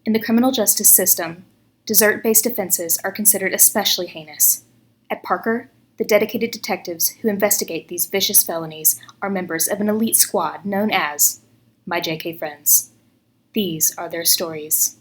In the criminal justice system, desert-based offenses are considered especially heinous. At Parker, the dedicated detectives who investigate these vicious felonies are members of an elite squad known as my JK Friends. These are their stories.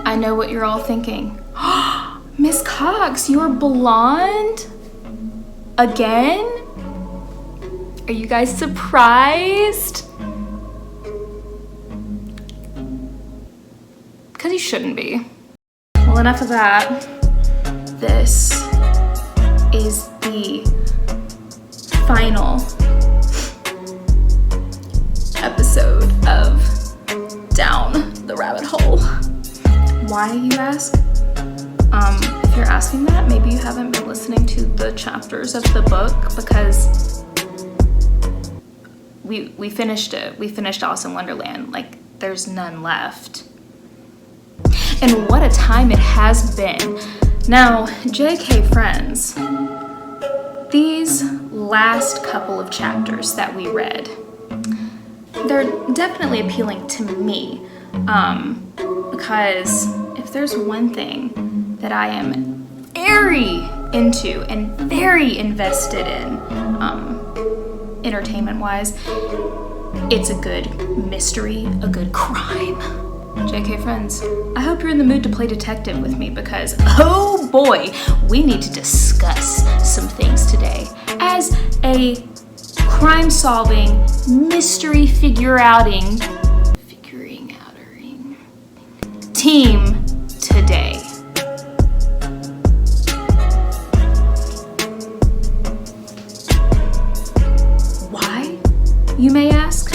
I know what you're all thinking. Miss Cox, you're blonde? Again? Are you guys surprised? Because you shouldn't be. Well, enough of that. This is the final episode of Down the Rabbit Hole. Why, you ask? If you're asking that, maybe you haven't been listening to the chapters of the book, because we finished it. We finished Alice in Wonderland. Like, there's none left. And what a time it has been. Now, JK Friends, these last couple of chapters that we read, they're definitely appealing to me. Because if there's one thing that I am very into and very invested in, entertainment-wise, it's a good mystery, a good crime. JK Friends, I hope you're in the mood to play detective with me, because, oh boy, we need to discuss some things today. As a crime-solving, mystery figuring-outing team today. Why, you may ask?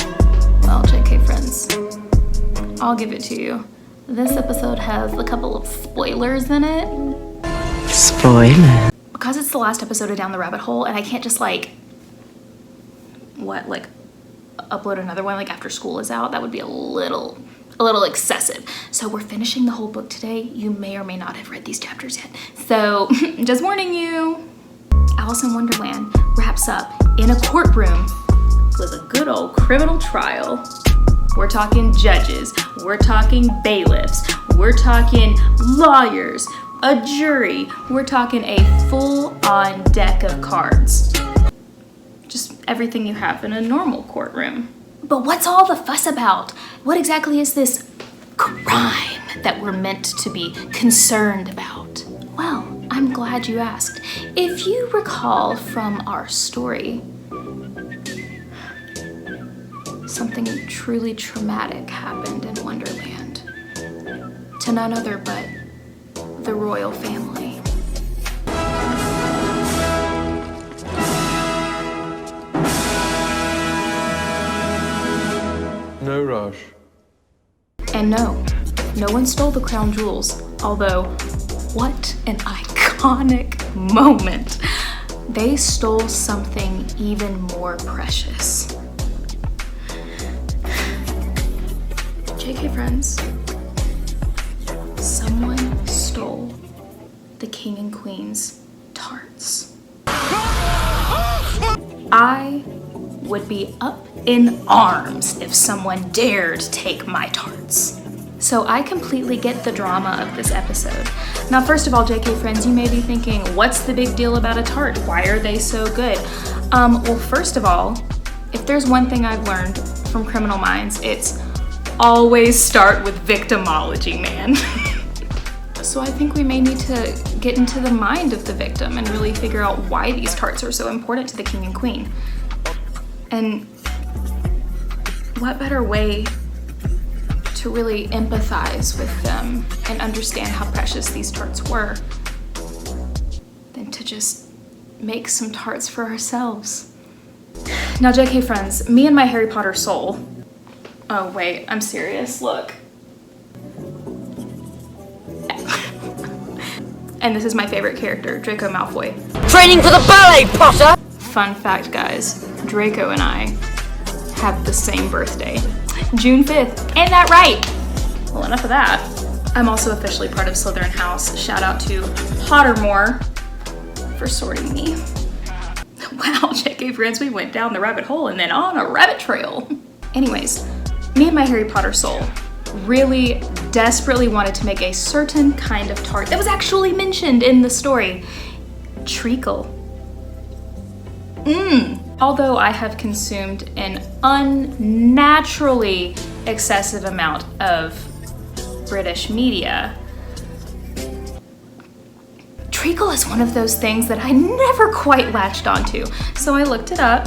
Well, JK Friends, I'll give it to you. This episode has a couple of spoilers in it. Spoiler. Because it's the last episode of Down the Rabbit Hole, and I can't just upload another one after school is out. That would be a little excessive. So we're finishing the whole book today. You may or may not have read these chapters yet. So just warning you, Alice in Wonderland wraps up in a courtroom with a good old criminal trial. We're talking judges, we're talking bailiffs, we're talking lawyers, a jury, we're talking a full-on deck of cards. Just everything you have in a normal courtroom. But what's all the fuss about? What exactly is this crime that we're meant to be concerned about? Well, I'm glad you asked. If you recall from our story, something truly traumatic happened in Wonderland to none other but the royal family. No rush. And no one stole the crown jewels, although what an iconic moment. They stole something even more precious. JK Friends, someone stole the king and queen's tarts. I would be up in arms if someone dared take my tarts. So I completely get the drama of this episode. Now, first of all, JK Friends, you may be thinking, what's the big deal about a tart? Why are they so good? Well, first of all, if there's one thing I've learned from Criminal Minds, it's always start with victimology, man. So I think we may need to get into the mind of the victim and really figure out why these tarts are so important to the king and queen. And what better way to really empathize with them and understand how precious these tarts were than to just make some tarts for ourselves. Now, JK Friends, me and my Harry Potter soul. Oh wait, I'm serious, look. And this is my favorite character, Draco Malfoy. Training for the ballet, Potter! Fun fact, guys, Draco and I have the same birthday, June 5th. Ain't that right? Well, enough of that. I'm also officially part of Slytherin House. Shout out to Pottermore for sorting me. Wow, JK friends, we went down the rabbit hole and then on a rabbit trail. Anyways, me and my Harry Potter soul really desperately wanted to make a certain kind of tart that was actually mentioned in the story. Treacle. Although I have consumed an unnaturally excessive amount of British media, treacle is one of those things that I never quite latched onto. So I looked it up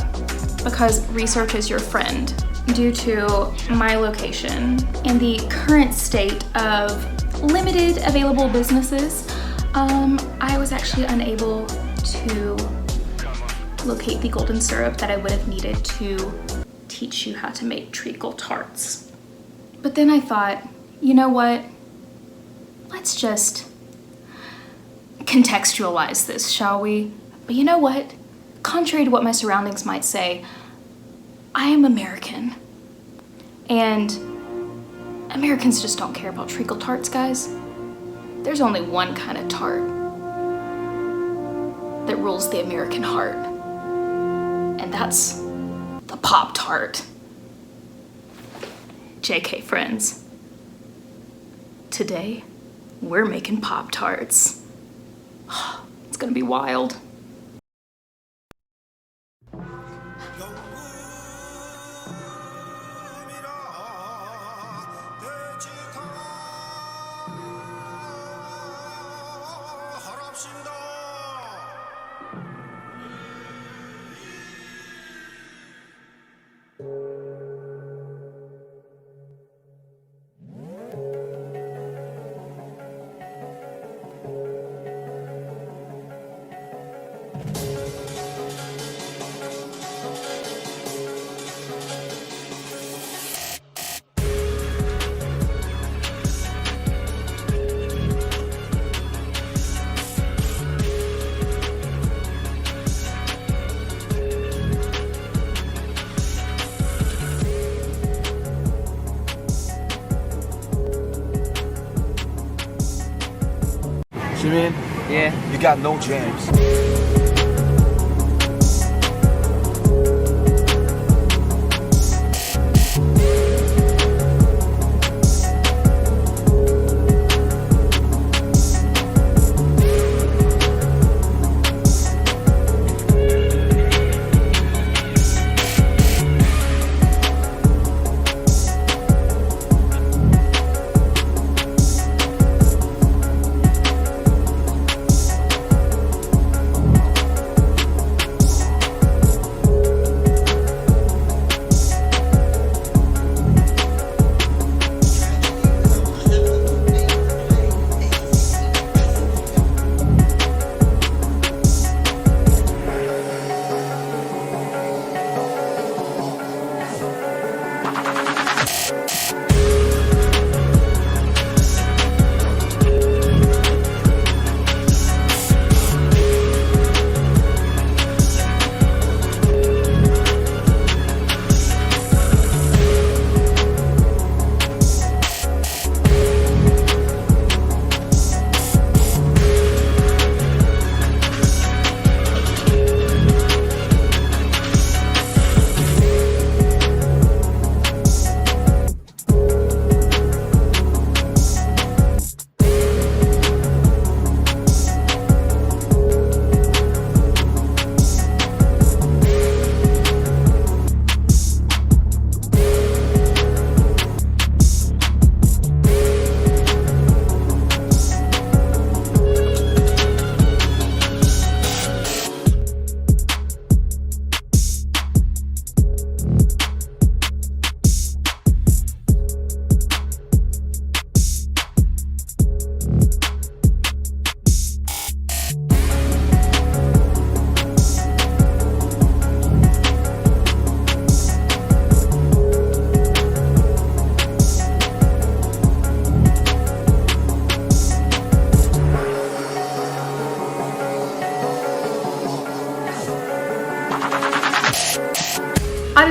because research is your friend. Due to my location and the current state of limited available businesses, I was actually unable to locate the golden syrup that I would have needed to teach you how to make treacle tarts. But then I thought, you know what? Let's just contextualize this, shall we? But you know what? Contrary to what my surroundings might say, I am American. And Americans just don't care about treacle tarts, guys. There's only one kind of tart that rules the American heart. And that's the Pop-Tart. JK friends, today we're making Pop-Tarts. It's gonna be wild. Jimin, Yeah. you got no jams.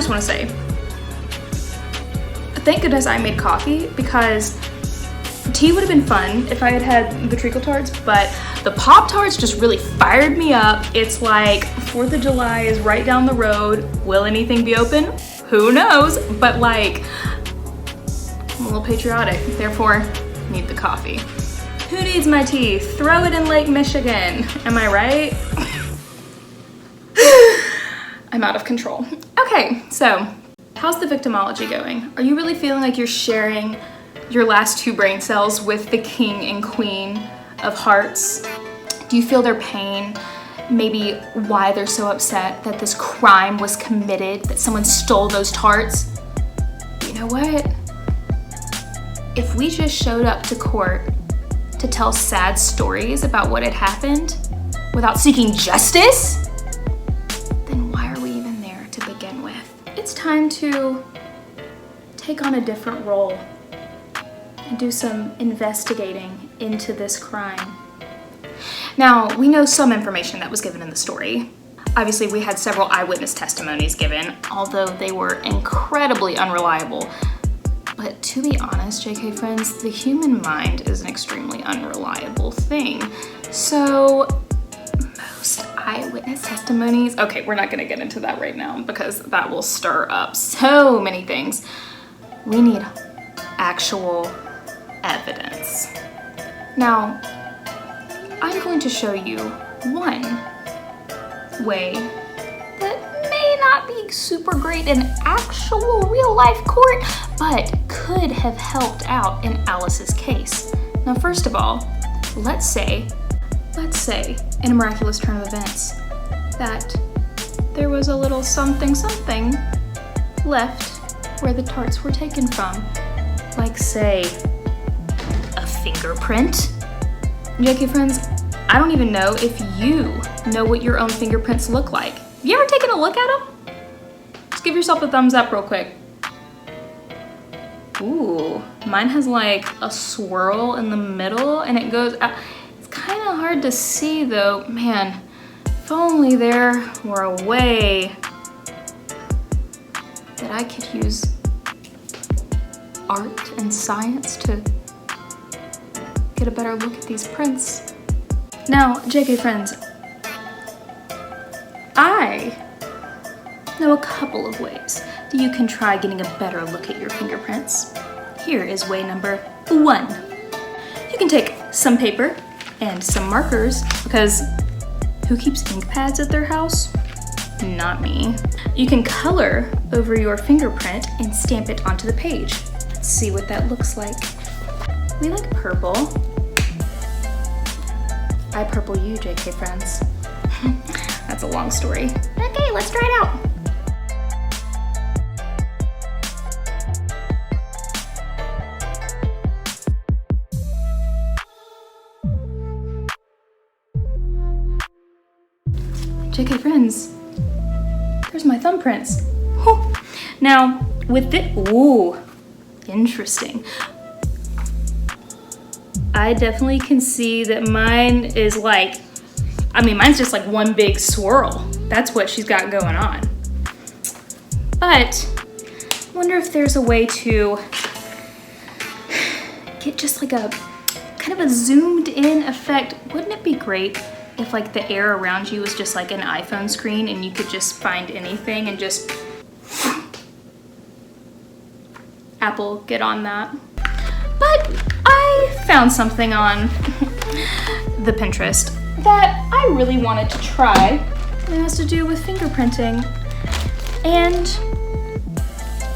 just want to say, thank goodness I made coffee, because tea would have been fun if I had had the treacle tarts, but the Pop-Tarts just really fired me up. It's like 4th of July is right down the road. Will anything be open? Who knows? But like, I'm a little patriotic, therefore need the coffee. Who needs my tea? Throw it in Lake Michigan. Am I right? I'm out of control. Okay, so how's the victimology going? Are you really feeling like you're sharing your last 2 brain cells with the king and queen of hearts? Do you feel their pain? Maybe why they're so upset that this crime was committed, that someone stole those tarts? You know what? If we just showed up to court to tell sad stories about what had happened without seeking justice, then why are we even there to begin with? It's time to take on a different role and do some investigating into this crime. Now, we know some information that was given in the story. Obviously, we had several eyewitness testimonies given, although they were incredibly unreliable. But to be honest, JK friends, the human mind is an extremely unreliable thing. So most eyewitness testimonies, okay, we're not gonna get into that right now because that will stir up so many things. We need actual evidence. Now, I'm going to show you one way that may not be super great in actual real life court, but could have helped out in Alice's case. Now, first of all, let's say, in a miraculous turn of events, that there was a little something left where the tarts were taken from. Like, say, a fingerprint. JK friends, I don't even know if you know what your own fingerprints look like. Have you ever taken a look at them? Just give yourself a thumbs up real quick. Ooh, mine has like a swirl in the middle and it goes out. It's kind of hard to see though. Man, if only there were a way that I could use art and science to get a better look at these prints. Now, JK friends, I know a couple of ways that you can try getting a better look at your fingerprints. Here is way number 1. You can take some paper and some markers, because who keeps ink pads at their house? Not me. You can color over your fingerprint and stamp it onto the page. Let's see what that looks like. We like purple. I purple you, JK friends. That's a long story. Okay, let's try it out. JK friends, there's my thumbprints. Whew. Now, with it, ooh, interesting. I definitely can see that mine is like, mine's just like one big swirl. That's what she's got going on. But I wonder if there's a way to get just like a kind of a zoomed in effect. Wouldn't it be great if like the air around you was just like an iPhone screen and you could just find anything and just Apple, get on that. But I found something on the Pinterest that I really wanted to try. It has to do with fingerprinting. And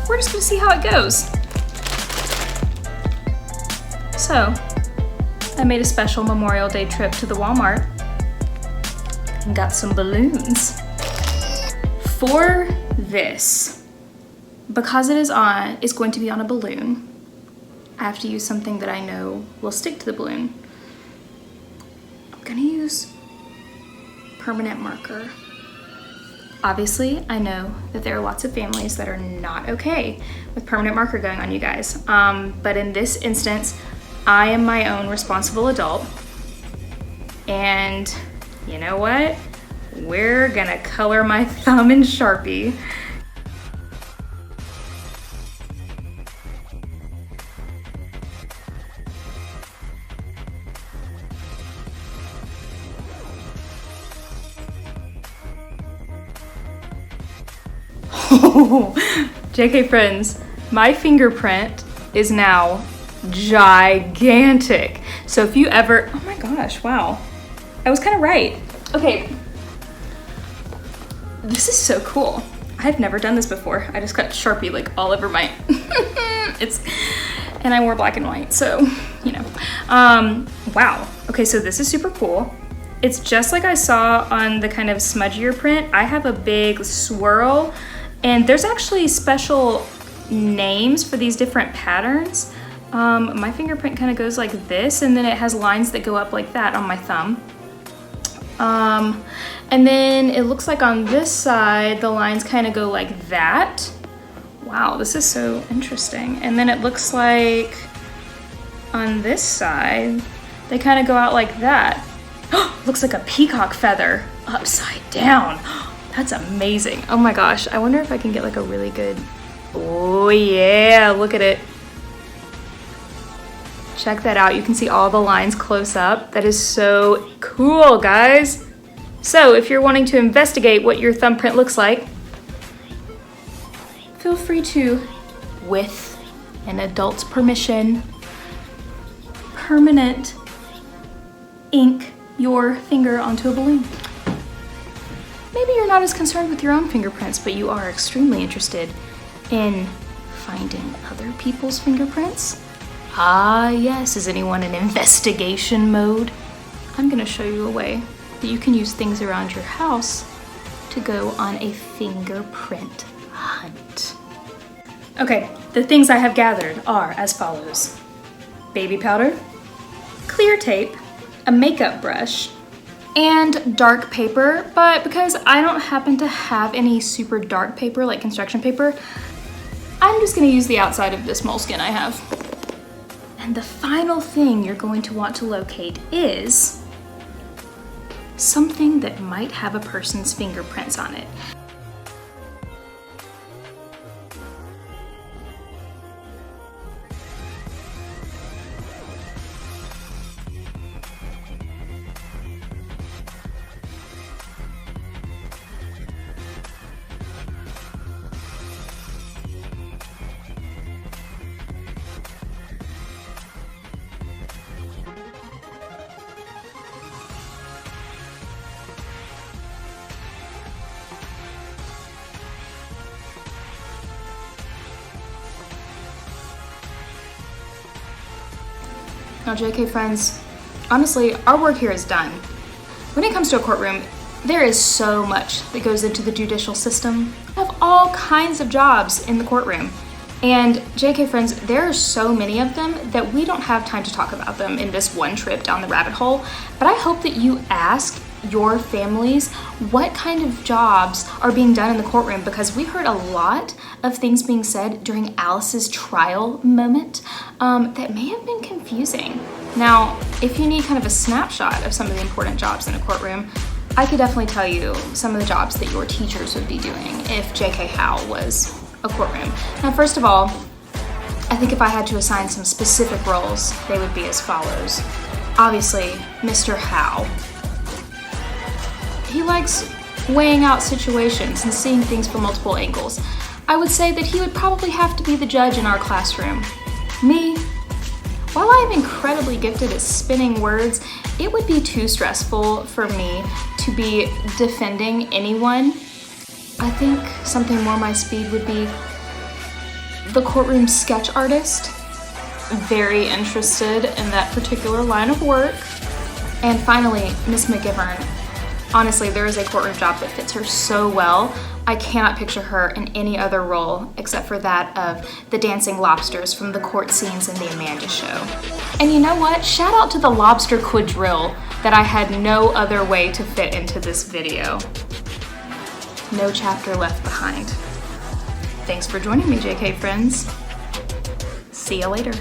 we're just gonna see how it goes. So, I made a special Memorial Day trip to the Walmart and got some balloons. For this, because it's going to be on a balloon, I have to use something that I know will stick to the balloon. I'm gonna use permanent marker. Obviously, I know that there are lots of families that are not okay with permanent marker going on, you guys. But in this instance, I am my own responsible adult. And you know what? We're gonna color my thumb in Sharpie. JK friends, my fingerprint is now gigantic. So if you ever, oh my gosh, wow. I was kind of right. Okay. This is so cool. I've never done this before. I just got Sharpie like all over my, and I wore black and white, so, you know. Wow. Okay, so this is super cool. It's just like I saw on the kind of smudgier print. I have a big swirl, and there's actually special names for these different patterns. My fingerprint kind of goes like this, and then it has lines that go up like that on my thumb. And then it looks like on this side, the lines kind of go like that. Wow, this is so interesting. And then it looks like on this side, they kind of go out like that. Looks like a peacock feather upside down. That's amazing. Oh my gosh, I wonder if I can get like a really good, oh yeah, look at it. Check that out. You can see all the lines close up. That is so cool, guys. So if you're wanting to investigate what your thumbprint looks like, feel free to, with an adult's permission, permanent ink your finger onto a balloon. Maybe you're not as concerned with your own fingerprints, but you are extremely interested in finding other people's fingerprints. Ah, yes. Is anyone in investigation mode? I'm gonna show you a way that you can use things around your house to go on a fingerprint hunt. Okay, the things I have gathered are as follows: baby powder, clear tape, a makeup brush, and dark paper, but because I don't happen to have any super dark paper like construction paper, I'm just gonna use the outside of this moleskin I have. And the final thing you're going to want to locate is something that might have a person's fingerprints on it. Now, JK friends, honestly, our work here is done. When it comes to a courtroom, there is so much that goes into the judicial system. We have all kinds of jobs in the courtroom. And JK friends, there are so many of them that we don't have time to talk about them in this one trip down the rabbit hole. But I hope that you ask your families what kind of jobs are being done in the courtroom, because we heard a lot of things being said during Alice's trial moment that may have been confusing. Now, if you need kind of a snapshot of some of the important jobs in a courtroom, I could definitely tell you some of the jobs that your teachers would be doing if JK Howe was a courtroom. Now, first of all, I think if I had to assign some specific roles, they would be as follows. Obviously, Mr. Howe. He likes weighing out situations and seeing things from multiple angles. I would say that he would probably have to be the judge in our classroom. Me, while I am incredibly gifted at spinning words, it would be too stressful for me to be defending anyone. I think something more my speed would be the courtroom sketch artist. Very interested in that particular line of work. And finally, Miss McGivern. Honestly, there is a courtroom job that fits her so well. I cannot picture her in any other role except for that of the dancing lobsters from the court scenes in the Amanda Show. And you know what? Shout out to the lobster quadrille that I had no other way to fit into this video. No chapter left behind. Thanks for joining me, JK friends. See you later.